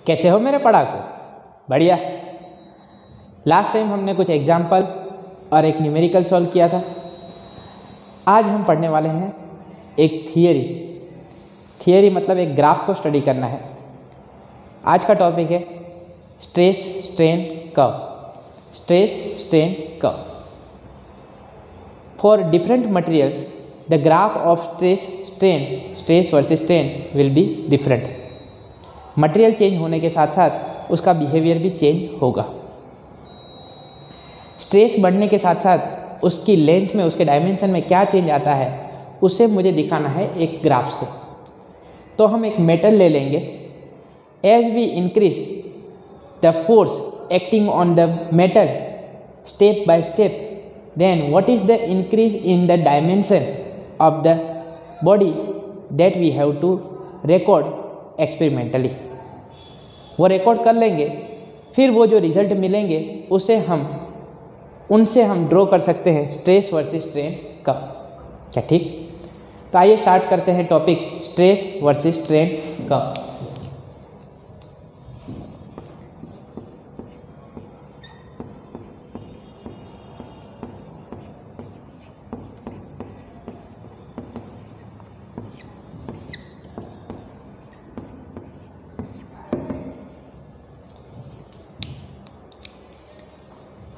कैसे हो मेरे पढ़ाकू? बढ़िया। लास्ट टाइम हमने कुछ एग्जाम्पल और एक न्यूमेरिकल सॉल्व किया था। आज हम पढ़ने वाले हैं एक थियरी मतलब एक ग्राफ को स्टडी करना है। आज का टॉपिक है stress strain curve. For different materials the graph of stress versus strain will be different. Material change होने के साथ साथ उसका बिहेवियर भी चेंज होगा। स्ट्रेस बढ़ने के साथ साथ उसकी लेंथ में, उसके डायमेंशन में क्या चेंज आता है उसे मुझे दिखाना है एक ग्राफ से। तो हम एक मेटल ले लेंगे। As we increase the force acting on the metal step by step, then what is the increase in the dimension of the body that we have to record experimentally. वो record कर लेंगे, फिर वो जो result मिलेंगे उनसे हम draw कर सकते हैं स्ट्रेस वर्सेस स्ट्रेन कर्व। क्या ठीक? तो आइए स्टार्ट करते हैं topic stress versus strain curve.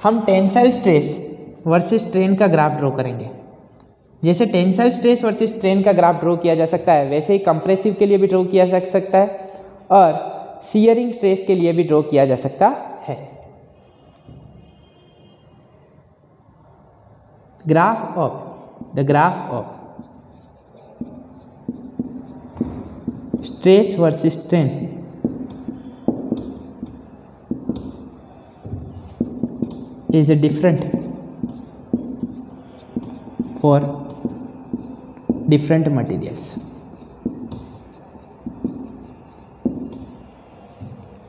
हम टेंसाइल स्ट्रेस वर्सेस स्ट्रेन का ग्राफ ड्रॉ करेंगे। जैसे टेंसाइल स्ट्रेस वर्सेस स्ट्रेन का ग्राफ ड्रॉ किया जा सकता है, वैसे ही कंप्रेसिव के लिए भी ड्रॉ किया जा सकता है और शियरिंग स्ट्रेस के लिए भी ड्रॉ किया जा सकता है। Graph of stress versus strain is different for different materials.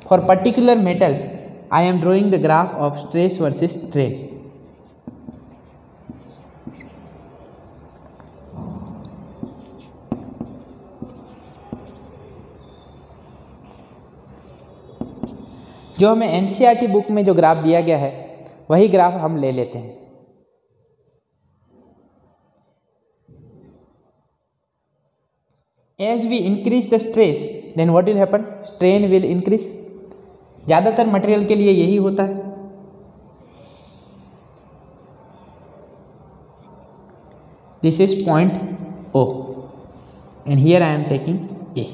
For particular metal, I am drawing the graph of stress versus strain. जो हमें एनसीईआरटी बुक में जो ग्राफ दिया गया है वही ग्राफ हम ले लेते हैं। As we increase the stress, then what will happen? Strain will increase. ज़्यादातर मटेरियल के लिए यही होता है। This is point O and here I am taking A.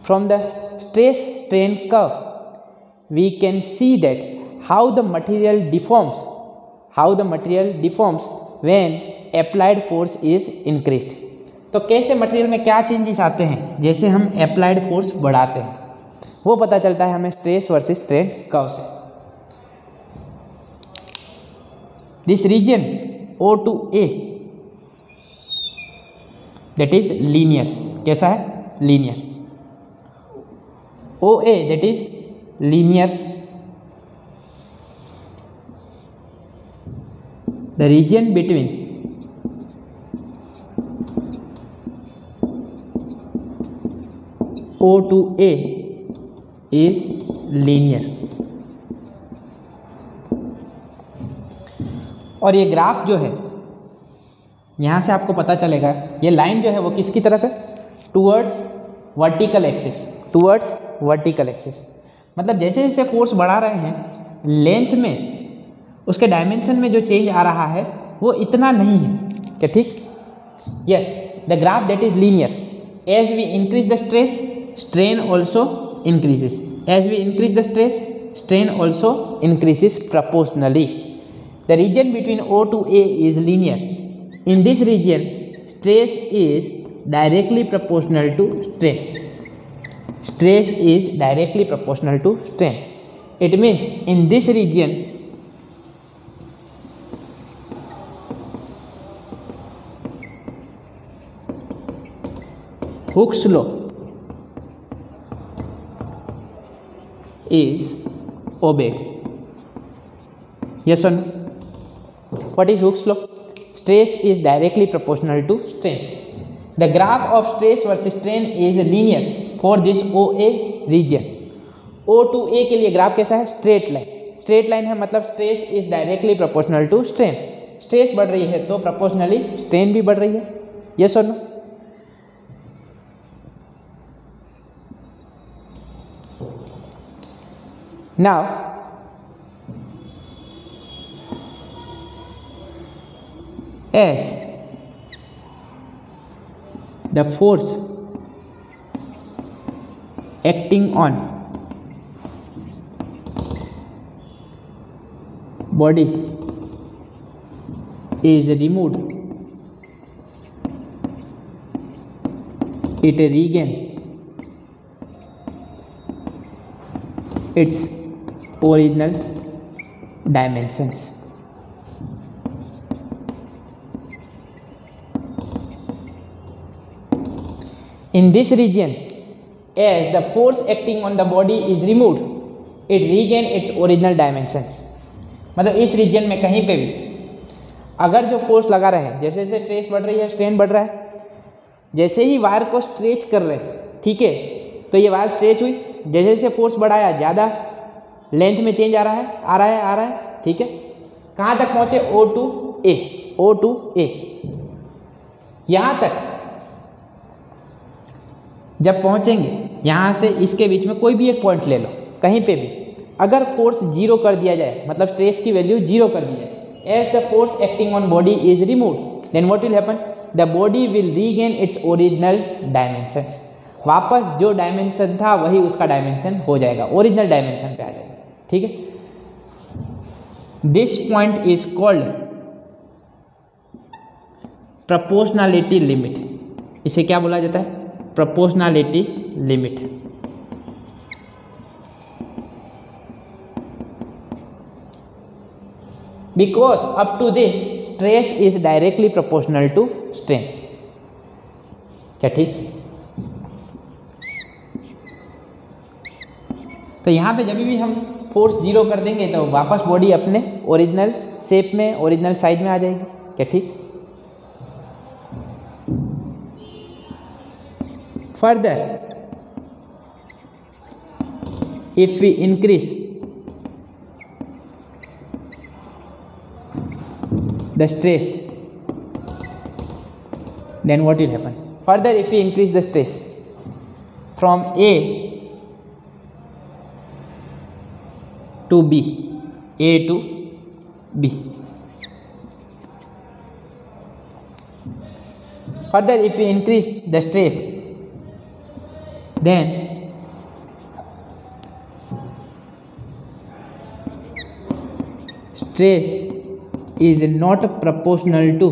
From the stress strain curve we can see that how the material deforms when applied force is increased. तो कैसे material में क्या चेंजेस आते हैं जैसे हम अप्लाइड फोर्स बढ़ाते हैं, वो पता चलता है हमें स्ट्रेस वर्सेस स्ट्रेन कर्व से। This region O to A that is linear। कैसा है? Linear. OA that is linear. The region between O to A is linear। और ये ग्राफ जो है यहाँ से आपको पता चलेगा, ये लाइन जो है वो किसकी तरफ है? Towards vertical axis. मतलब जैसे जैसे फोर्स बढ़ा रहे हैं, लेंथ में, उसके डायमेंशन में जो चेंज आ रहा है वो इतना नहीं है। क्या ठीक? Yes, the graph that is linear. As we increase the stress, strain also increases. As we increase the stress, strain also increases proportionally. The region between O to A is linear. In this region, stress is directly proportional to strain. Stress is directly proportional to strain. It means in this region Hooke's law is obeyed. Yes or no? What is Hooke's law? Stress is directly proportional to strain. The graph of stress versus strain is linear for this O A region. O to A के लिए graph कैसा है? Straight line. Straight line है मतलब stress is directly proportional to strain. Stress बढ़ रही है तो प्रोपोर्शनली स्ट्रेन भी बढ़ रही है। यस और no? Now as the force acting on body is removed, it regain its original dimensions. In this region, as the force acting on the body is removed, it regain its original dimensions. मतलब इस reason में कहीं पे भी अगर जो force लगा रहे हैं, जैसे जैसे स्ट्रेस बढ़ रही है स्ट्रेन बढ़ रहा है, जैसे ही वायर को स्ट्रेच कर रहे हैं, ठीक है, तो ये वायर स्ट्रेच हुई, जैसे जैसे फोर्स बढ़ाया ज़्यादा लेंथ में चेंज आ रहा है, ठीक है। कहाँ तक पहुँचे? O to A। यहाँ तक जब पहुंचेंगे, यहाँ से इसके बीच में कोई भी एक पॉइंट ले लो, कहीं पे भी अगर फोर्स जीरो कर दिया जाए, मतलब स्ट्रेस की वैल्यू जीरो कर दी जाए, as the force acting on body is removed, then what will happen? The body will regain its original dimensions. वापस जो डायमेंशन था वही उसका डायमेंशन हो जाएगा, ओरिजिनल डायमेंशन पे आ जाएगा, ठीक है। This point is called proportionality limit. इसे क्या बोला जाता है? Proportionality limit. Because up to this stress is directly proportional to strain। क्या ठीक? तो यहाँ पे जब भी हम फोर्स जीरो कर देंगे तो वापस बॉडी अपने ओरिजिनल शेप में, ओरिजिनल साइज में आ जाएगी। क्या ठीक? Further, if we increase the stress, then what will happen? Further, if we increase the stress from A to B, A to B. Further, if we increase the stress, then stress is not proportional to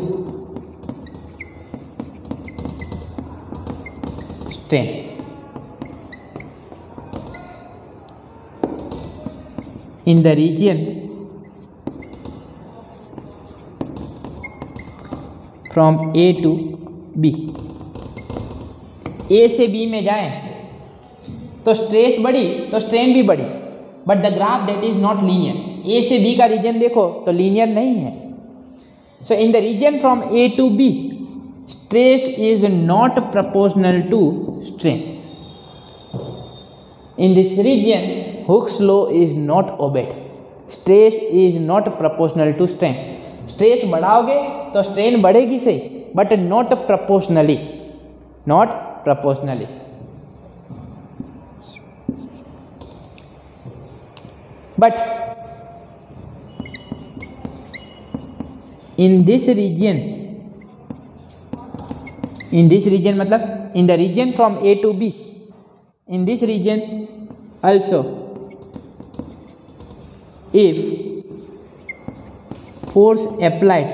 strain। In the region from A to B, A से B में जाएं तो stress बढ़ी तो strain भी बढ़ी, but the graph that is not linear. A से B का रीजन देखो तो लीनियर नहीं है। So in the region from A to B stress is not proportional to strain. In this region Hooke's law is not obeyed. Stress is not proportional to strain. Stress बढ़ाओगे तो strain बढ़ेगी सही, but not proportionally, not proportionally. But in this region मतलब in the region from A to B, in this region also, if force applied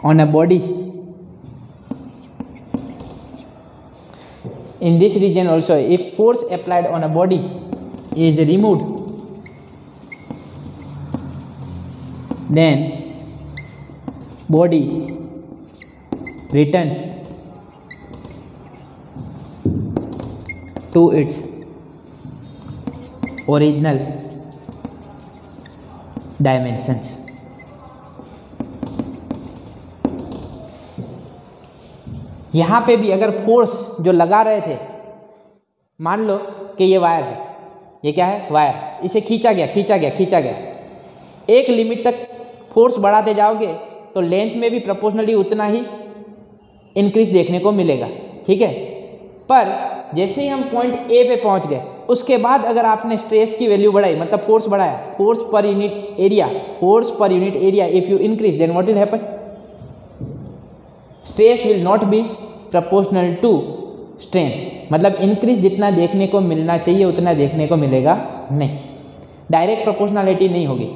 on a body, in this region also, if force applied on a body is removed, then body returns to its original dimensions। यहाँ पे भी अगर force जो लगा रहे थे, मान लो कि ये वायर है, ये क्या है, वायर, इसे खींचा गया खींचा गया खींचा गया, एक लिमिट तक फोर्स बढ़ाते जाओगे तो लेंथ में भी प्रोपोर्शनली उतना ही इंक्रीज देखने को मिलेगा, ठीक है। पर जैसे ही हम पॉइंट ए पे पहुंच गए, उसके बाद अगर आपने स्ट्रेस की वैल्यू बढ़ाई, मतलब फोर्स बढ़ाया, फोर्स पर unit area if you increase, then what will happen, stress will not be proportional to strain, मतलब इंक्रीज जितना देखने को मिलना चाहिए उतना देखने को मिलेगा नहीं, डायरेक्ट प्रोपोर्शनलिटी नहीं होगी।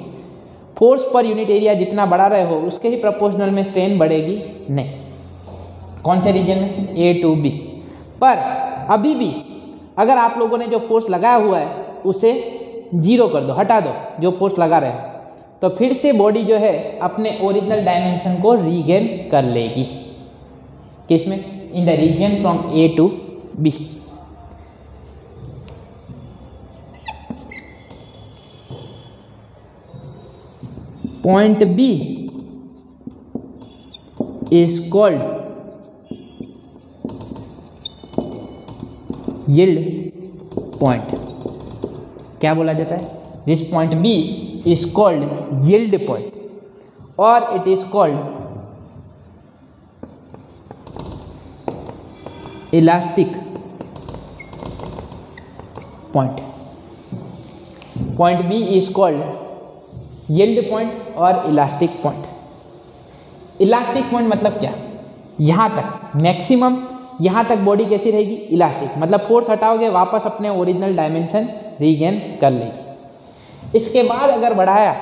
फोर्स पर यूनिट एरिया जितना बढ़ा रहे हो उसके ही प्रोपोर्शनल में स्ट्रेन बढ़ेगी नहीं। कौन से रीजन में, ए टू बी। पर अभी भी अगर आप लोगों ने जो फोर्स लगाया हुआ है उसे जीरो कर दो, हटा दो जो फोर्स लगा रहे हो, तो फिर से बॉडी जो है अपने ओरिजिनल डायमेंशन को रीगेन कर लेगी। किसमें, in the region from A to B. Point B is called yield point. क्या बोला जाता है, this point B is called yield point और it is called elastic point. Point B is called yield point और elastic point. Elastic point मतलब क्या, यहाँ तक मैक्सिमम, यहाँ तक बॉडी कैसी रहेगी, इलास्टिक, मतलब फोर्स हटाओगे वापस अपने ओरिजिनल डायमेंशन रीगेन कर लेगी। इसके बाद अगर बढ़ाया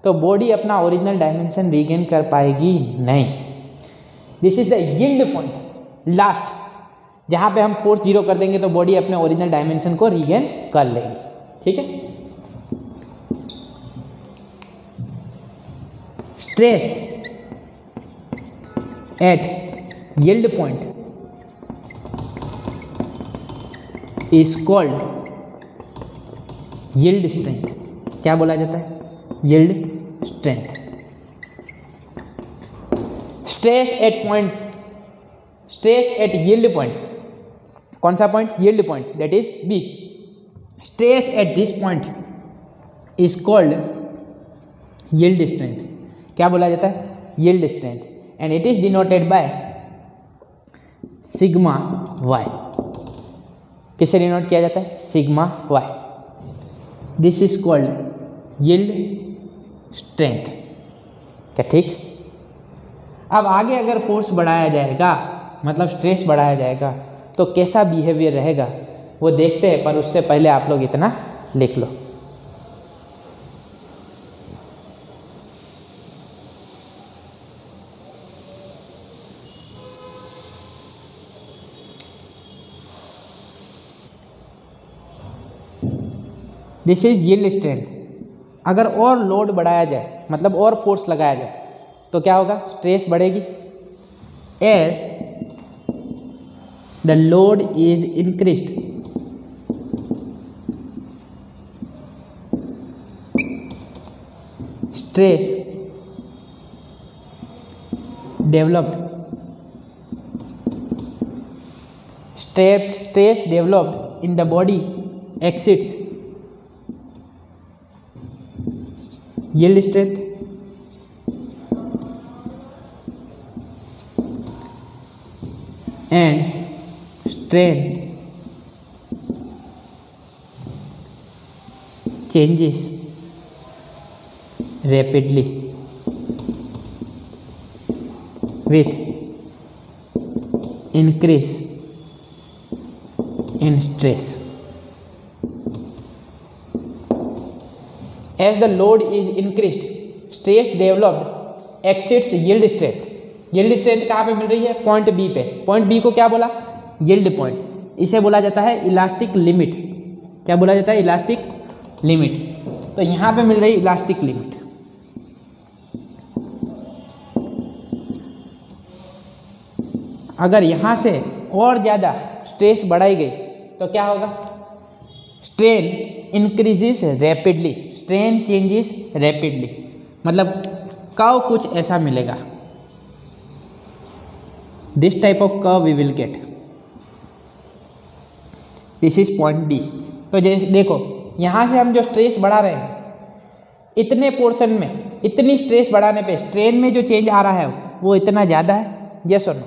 तो बॉडी अपना ओरिजिनल डायमेंशन रीगेन कर पाएगी नहीं। This is the yield point, last, जहाँ पे हम फोर्स जीरो कर देंगे तो बॉडी अपने ओरिजिनल डायमेंशन को रीगेन कर लेगी, ठीक है। Stress at yield point is called yield strength. क्या बोला जाता है, yield strength. Stress at yield point, कौन सा point, yield point, that is B. Stress at this point is called yield strength. क्या बोला जाता है, yield strength, and it is denoted by sigma Y. किससे डिनोट किया जाता है, sigma Y. This is called yield strength. क्या ठीक। अब आगे अगर फोर्स बढ़ाया जाएगा, मतलब स्ट्रेस बढ़ाया जाएगा, तो कैसा बिहेवियर रहेगा वो देखते हैं, पर उससे पहले आप लोग इतना लिख लो। This is yield strength. अगर और लोड बढ़ाया जाए, मतलब और फोर्स लगाया जाए, तो क्या होगा, स्ट्रेस बढ़ेगी। As the load is increased, stress developed, stress developed in the body exceeds yield strength, and strain changes rapidly with increase in stress. As the load is increased, stress developed exceeds yield strength. yield strength कहाँ पे मिल रही है, point B पे। Point B को क्या बोला, yield point. इसे बोला जाता है इलास्टिक लिमिट। क्या बोला जाता है, इलास्टिक लिमिट। तो यहाँ पे मिल रही इलास्टिक लिमिट। अगर यहाँ से और ज़्यादा स्ट्रेस बढ़ाई गई तो क्या होगा, strain increases rapidly, strain changes rapidly, मतलब कर्व कुछ ऐसा मिलेगा। This type of curve we will get. This is point D. तो जैसे देखो यहाँ से हम जो स्ट्रेस बढ़ा रहे हैं, इतने पोर्शन में इतनी स्ट्रेस बढ़ाने पे स्ट्रेन में जो चेंज आ रहा है वो इतना ज़्यादा है. Yes or no?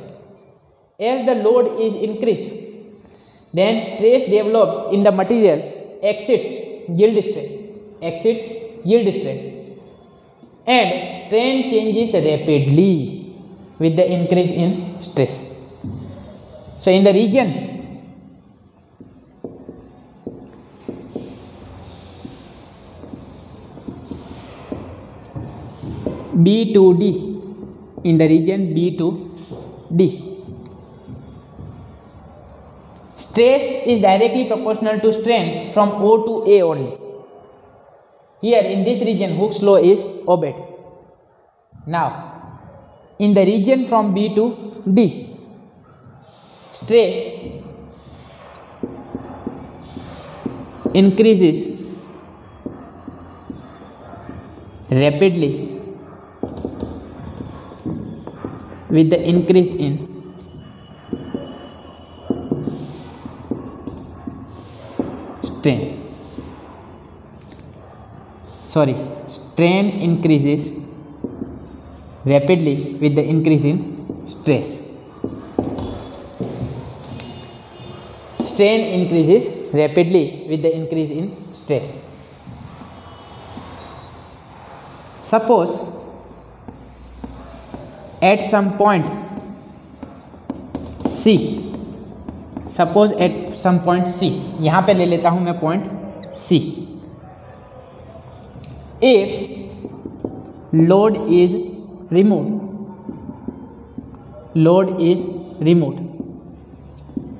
As the load is increased, then stress developed in the material exceeds yield strain, and strain changes rapidly with the increase in stress. So in the region B to D, in the region B to D, stress is directly proportional to strain from O to A only. Here in this region Hooke's law is obeyed. Now in the region from B to D, stress increases rapidly with the increase in strain. Strain increases rapidly with the increase in stress. Strain increases rapidly with the increase in stress. Suppose at some point C, यहाँ पे ले लेता हूँ मैं point C. If load is removed,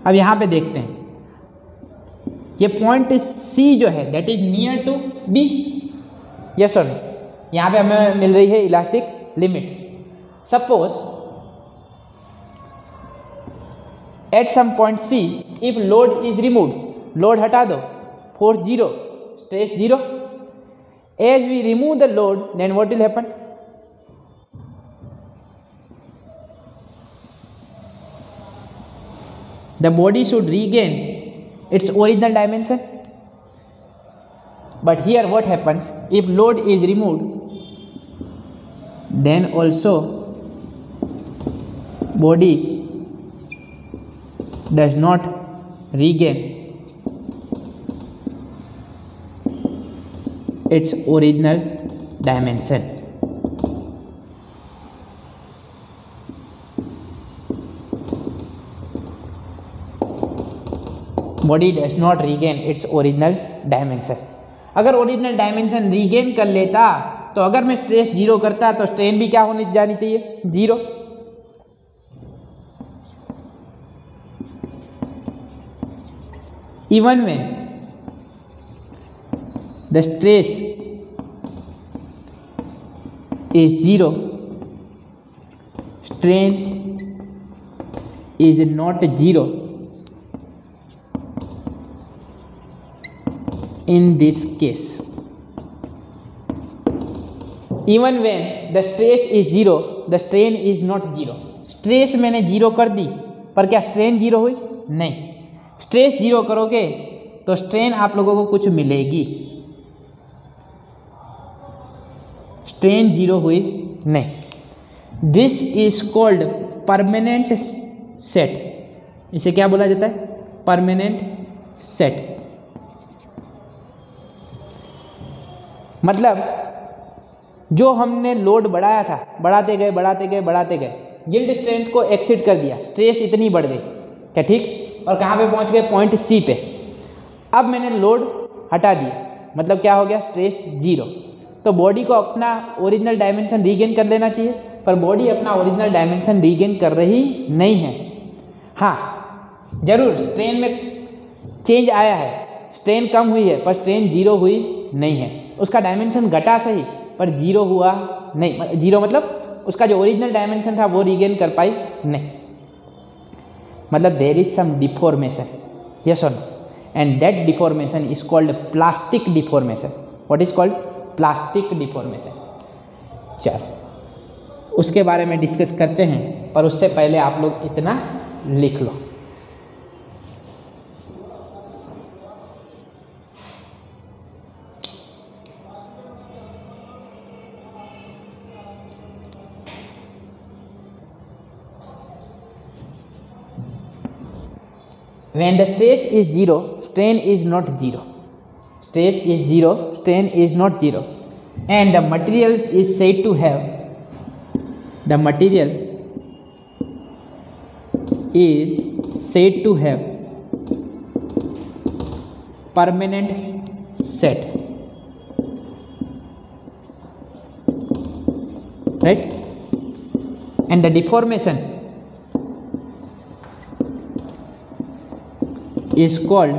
अब यहाँ पे देखते हैं ये पॉइंट C जो है that is near to B. Yes और नो? यहाँ पे हमें मिल रही है elastic limit. Suppose at some point C if load is removed, load हटा दो, force 0, stress 0. As we remove the load, then what will happen? The body should regain its original dimension. But here what happens? If load is removed, then also body does not regain its original dimension. Body does not regain its original dimension. अगर original dimension regain कर लेता तो अगर मैं stress 0 करता तो strain भी क्या होनी जानी चाहिए? 0. Even when the stress is 0, strain is not 0 in this case. Even when the stress is 0, the strain is not 0. Stress मैंने 0 कर दी पर क्या स्ट्रेन 0 हुई? नहीं. स्ट्रेस 0 करोगे तो स्ट्रेन आप लोगों को कुछ मिलेगी, स्ट्रेन 0 हुई नहीं. This is called permanent set. इसे क्या बोला जाता है? Permanent set. मतलब जो हमने लोड बढ़ाया था, बढ़ाते गए, यील्ड स्ट्रेंथ को एक्सीड कर दिया, स्ट्रेस इतनी बढ़ गई क्या, ठीक, और कहाँ पे पहुँच गए? पॉइंट C पे. अब मैंने लोड हटा दिया, मतलब क्या हो गया? स्ट्रेस 0. तो बॉडी को अपना ओरिजिनल डायमेंशन रीगेन कर लेना चाहिए, पर बॉडी अपना ओरिजिनल डायमेंशन रीगेन कर रही नहीं है. हाँ जरूर स्ट्रेन में चेंज आया है, स्ट्रेन कम हुई है पर स्ट्रेन 0 हुई नहीं है. उसका डायमेंशन घटा सही पर 0 हुआ नहीं. 0 मतलब उसका जो ओरिजिनल डायमेंशन था वो रीगेन कर पाई नहीं. मतलब there is some deformation. Yes और no? And that deformation is called plastic deformation. What is called? Plastic deformation. चलो उसके बारे में डिस्कस करते हैं, पर उससे पहले आप लोग इतना लिख लो। When the stress is zero, strain is not zero. Stress is zero, strain is not zero, and the material is said to have permanent set, right? And the deformation is called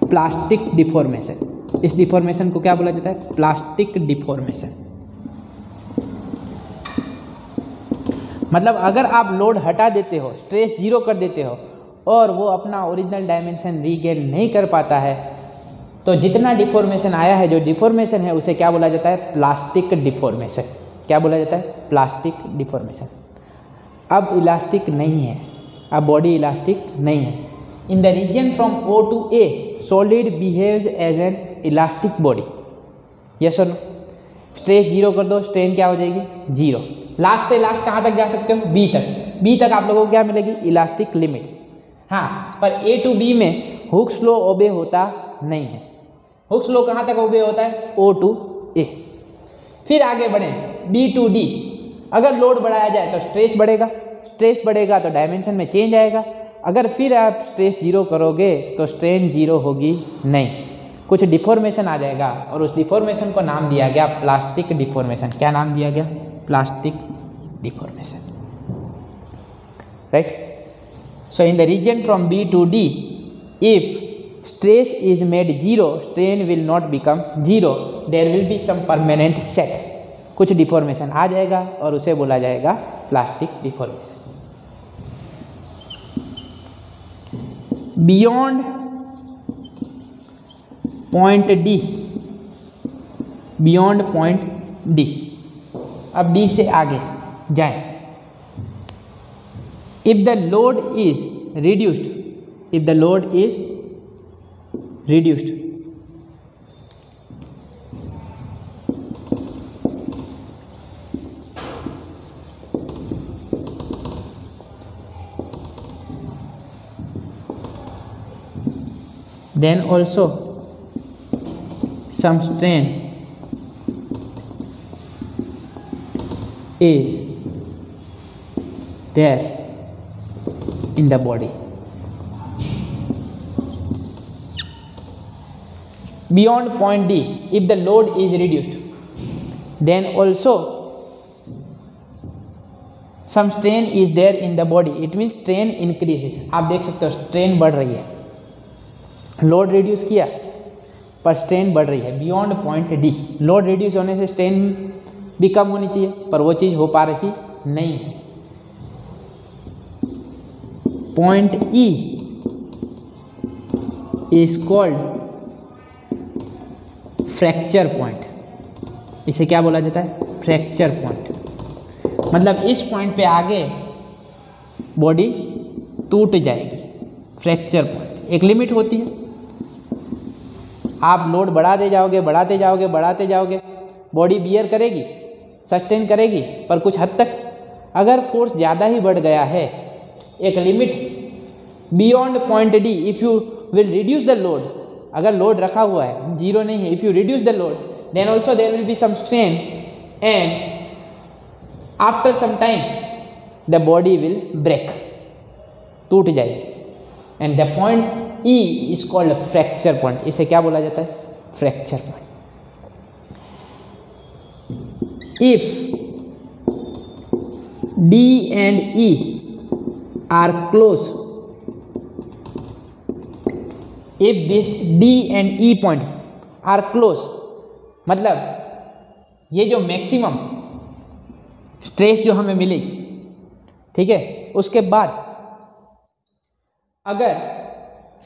plastic deformation. इस deformation को क्या बोला जाता है? Plastic deformation. मतलब अगर आप load हटा देते हो, स्ट्रेस जीरो कर देते हो और वो अपना ओरिजिनल डायमेंशन रीगेन नहीं कर पाता है, तो जितना डिफॉर्मेशन आया है, जो डिफॉर्मेशन है, उसे क्या बोला जाता है? Plastic deformation. क्या बोला जाता है? Plastic deformation. अब इलास्टिक नहीं है, अब बॉडी इलास्टिक नहीं है। In the region from O to A, solid behaves as an elastic body. Yes और नो? स्ट्रेस जीरो कर दो, स्ट्रेन क्या हो जाएगी? जीरो। लास्ट से लास्ट कहाँ तक जा सकते हो? B तक। B तक आप लोगों को क्या मिलेगी? Elastic limit. हाँ, पर A to B में हुक्स लॉ ओबे होता नहीं है। हुक्स लॉ कहाँ तक ओबे होता है? O to A। फिर आगे बढ़े B to D। अगर लोड बढ़ाया जाए तो स्ट्रेस बढ़ेगा, स्ट्रेस बढ़ेगा तो डायमेंशन में चेंज आएगा। अगर फिर आप स्ट्रेस जीरो करोगे तो स्ट्रेन जीरो होगी नहीं, कुछ डिफॉर्मेशन आ जाएगा, और उस डिफॉर्मेशन को नाम दिया गया प्लास्टिक डिफॉर्मेशन। क्या नाम दिया गया? Plastic deformation, right? So in the region from B to D, if stress is made zero, strain will not become zero, there will be some permanent set. कुछ डिफॉर्मेशन आ जाएगा और उसे बोला जाएगा plastic deformation. Beyond point D, beyond point D, अब D से आगे जाए। If the load is reduced, if the load is reduced, then also some strain is there in the body. Beyond point D, if the load is reduced, then also some strain is there in the body. It means strain increases. आप देख सकते हो strain बढ़ रही है, load reduce किया पर strain बढ़ रही है। Beyond point D, load reduce होने से स्ट्रेन भी कम होनी चाहिए, पर वो चीज़ हो पा रही नहीं है। Point E is called fracture point. इसे क्या बोला जाता है? Fracture point. मतलब इस पॉइंट पे आगे बॉडी टूट जाएगी। फ्रैक्चर पॉइंट एक लिमिट होती है, आप लोड बढ़ाते जाओगे, बढ़ाते जाओगे, बढ़ाते जाओगे, बॉडी बियर करेगी, सस्टेन करेगी, पर कुछ हद तक अगर फोर्स ज़्यादा ही बढ़ गया है, एक limit beyond point D, if you will reduce the load, अगर लोड रखा हुआ है, जीरो नहीं है, if you reduce the load, then also there will be some strain and after some time the body will break, टूट जाएगी। And the point E is called fracture point. इसे क्या बोला जाता है? Fracture point. If D and E are close, if this D and E point are close, मतलब ये जो मैक्सिमम स्ट्रेस जो हमें मिली, ठीक है, उसके बाद अगर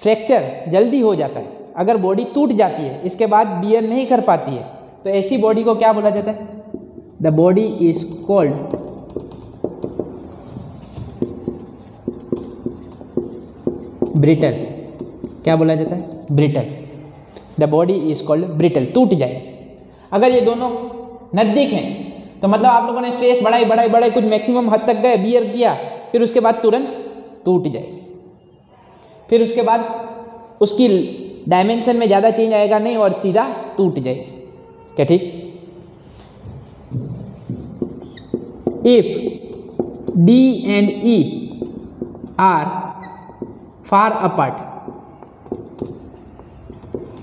फ्रैक्चर जल्दी हो जाता है, अगर बॉडी टूट जाती है, इसके बाद बियर नहीं कर पाती है, तो ऐसी बॉडी को क्या बोला जाता है? The body is called brittle. क्या बोला जाता है? Brittle. The body is called brittle, टूट जाए। अगर ये दोनों नज़दीक हैं तो मतलब आप लोगों ने स्ट्रेस बढ़ाई कुछ मैक्सिमम हद तक गए, बियर किया, फिर उसके बाद तुरंत टूट जाए, फिर उसके बाद उसकी डायमेंशन में ज़्यादा चेंज आएगा नहीं और सीधा टूट जाए। क्या ठीक? If D and E are far apart,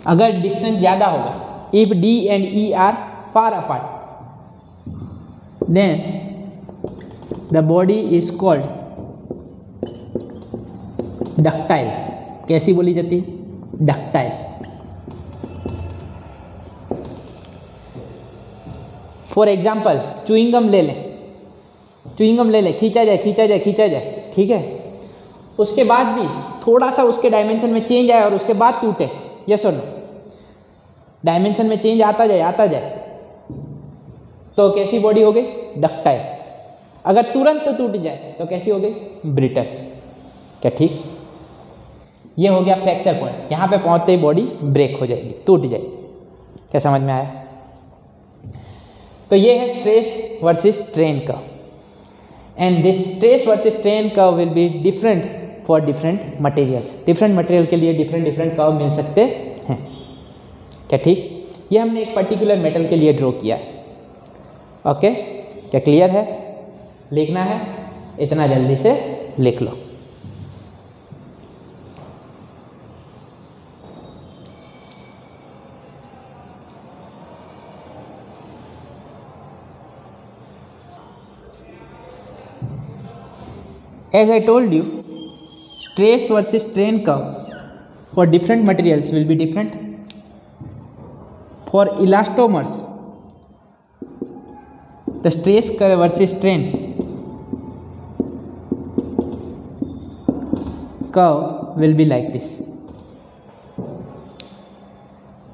अगर डिस्टेंस ज़्यादा होगा, if D and E are far apart, then the body is called ductile. कैसी बोली जाती? डक्टाइल। फॉर एग्जाम्पल च्युइंगम ले लें, च्युइंगम ले लें, खींचा जाए, ठीक है, उसके बाद भी थोड़ा सा उसके डायमेंशन में चेंज आए और उसके बाद टूटे, यस और नो? डायमेंशन में चेंज आता जाए तो कैसी बॉडी हो गई? डक्टाइल। अगर तुरंत तो टूट जाए तो कैसी हो गई? ब्रिटल। क्या ठीक? ये हो गया फ्रैक्चर पॉइंट, यहाँ पे पहुँचते ही बॉडी ब्रेक हो जाएगी, टूट जाएगी। क्या समझ में आया? तो ये है stress versus strain curve, and this stress versus strain curve will be different for different materials. Different material के लिए डिफरेंट कर्व मिल सकते हैं। क्या ठीक? ये हमने एक पर्टिकुलर मेटल के लिए ड्रॉ किया है। ओके, क्या क्लियर है? लिखना है, इतना जल्दी से लिख लो। As I told you, stress versus strain curve for different materials will be different. For elastomers, the stress curve versus strain curve will be like this.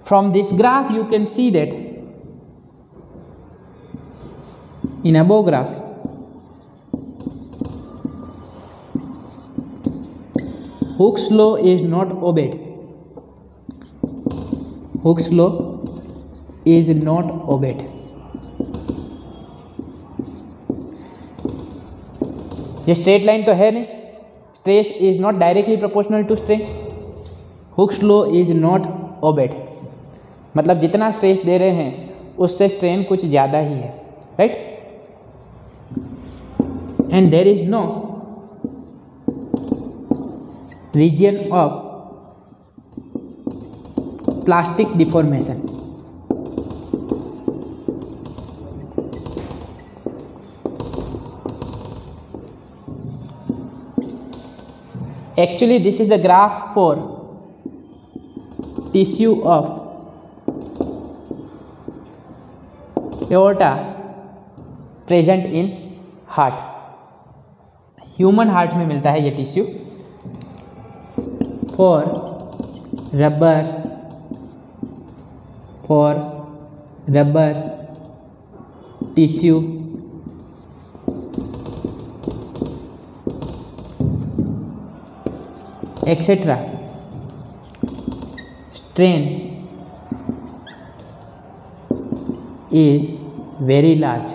From this graph you can see that in above graph Hooke's law is not obeyed. Hooke's law is not obeyed. ये straight line तो है नहीं, stress is not directly proportional to strain. Hooke's law is not obeyed, मतलब जितना stress दे रहे हैं उससे strain कुछ ज़्यादा ही है, right? And there is no region of plastic deformation. Actually this is the graph for tissue of aorta present in heart. Human heart में मिलता है ये tissue. For rubber tissue etc. strain is very large.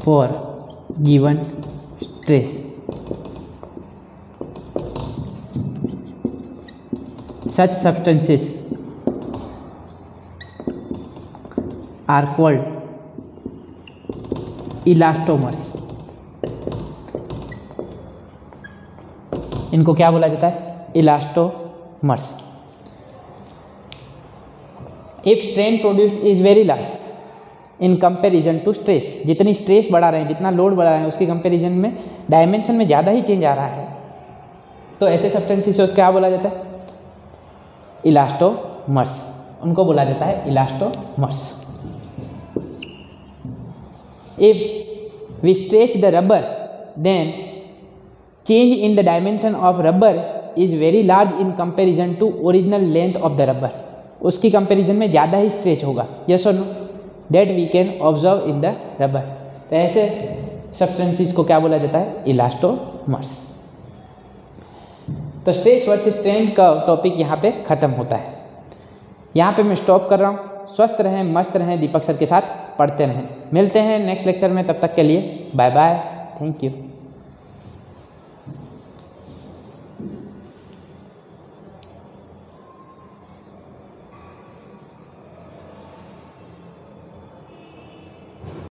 For given stress, such substances are called elastomers. इनको क्या बोला जाता है? Elastomers. If strain produced is very large in comparison to stress, जितनी स्ट्रेस बढ़ा रहे हैं, जितना लोड बढ़ा रहे हैं, उसके कंपेरिजन में डायमेंशन में ज़्यादा ही चेंज आ रहा है, तो ऐसे सब्सटेंसेस को क्या बोला जाता है? इलास्टोमर्स। उनको बोला जाता है elastomers. If we stretch the rubber then change in the dimension of rubber is very large in comparison to original length of the rubber. उसकी कंपैरिजन में ज़्यादा ही स्ट्रेच होगा, यस और no, that we can observe in the rubber. तो ऐसे substances को क्या बोला जाता है, इलास्टोमर्स। तो स्ट्रेस वर्सेस स्ट्रेन का टॉपिक यहाँ पे ख़त्म होता है। यहाँ पे मैं स्टॉप कर रहा हूँ। स्वस्थ रहें, मस्त रहें, दीपक सर के साथ पढ़ते रहें। मिलते हैं नेक्स्ट लेक्चर में, तब तक के लिए बाय बाय, थैंक यू।